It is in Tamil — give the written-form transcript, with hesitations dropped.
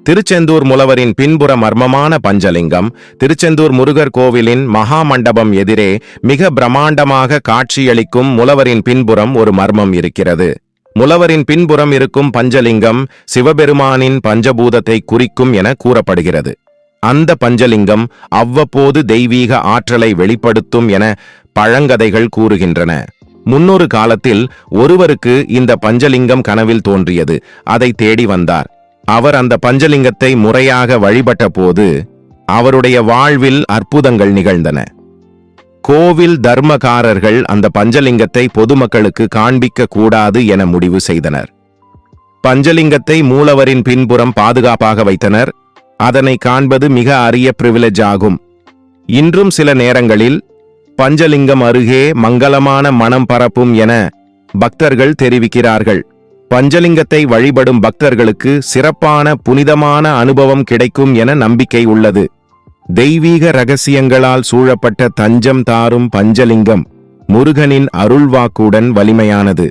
திருச்செந்தூர் மூலவரின் பின்புற மர்மமான பஞ்சலிங்கம். திருச்செந்தூர் முருகர் கோவிலின் மகா மண்டபம் எதிரே மிக பிரம்மாண்டமாக காட்சியளிக்கும் மூலவரின் பின்புறம் ஒரு மர்மம் இருக்கிறது. மூலவரின் பின்புறம் இருக்கும் பஞ்சலிங்கம் சிவபெருமானின் பஞ்சபூதத்தை குறிக்கும் என கூறப்படுகிறது. அந்த பஞ்சலிங்கம் அவ்வப்போது தெய்வீக ஆற்றலை வெளிப்படுத்தும் என பழங்கதைகள் கூறுகின்றன. முன்னொரு காலத்தில் ஒருவருக்கு இந்த பஞ்சலிங்கம் கனவில் தோன்றியது. அதை தேடி வந்தார். அவர் அந்த பஞ்சலிங்கத்தை முறையாக வழிபட்ட போது அவருடைய வாழ்வில் அற்புதங்கள் நிகழ்ந்தன. கோவில் தர்மகாரர்கள் அந்த பஞ்சலிங்கத்தை பொதுமக்களுக்கு காண்பிக்க கூடாது என முடிவு செய்தனர். பஞ்சலிங்கத்தை மூலவரின் பின்புறம் பாதுகாப்பாக வைத்தனர். அதனை காண்பது மிக அரிய பிரிவிலேஜ் ஆகும். இன்றும் சில நேரங்களில் பஞ்சலிங்கம் அருகே மங்களமான மனம் பரப்பும் என பக்தர்கள் தெரிவிக்கிறார்கள். பஞ்சலிங்கத்தை வழிபடும் பக்தர்களுக்கு சிறப்பான புனிதமான அனுபவம் கிடைக்கும் என நம்பிக்கை உள்ளது. தெய்வீக ரகசியங்களால் சூழப்பட்ட தஞ்சம் தாரும் பஞ்சலிங்கம் முருகனின் அருள்வாக்குடன் வலிமையானது.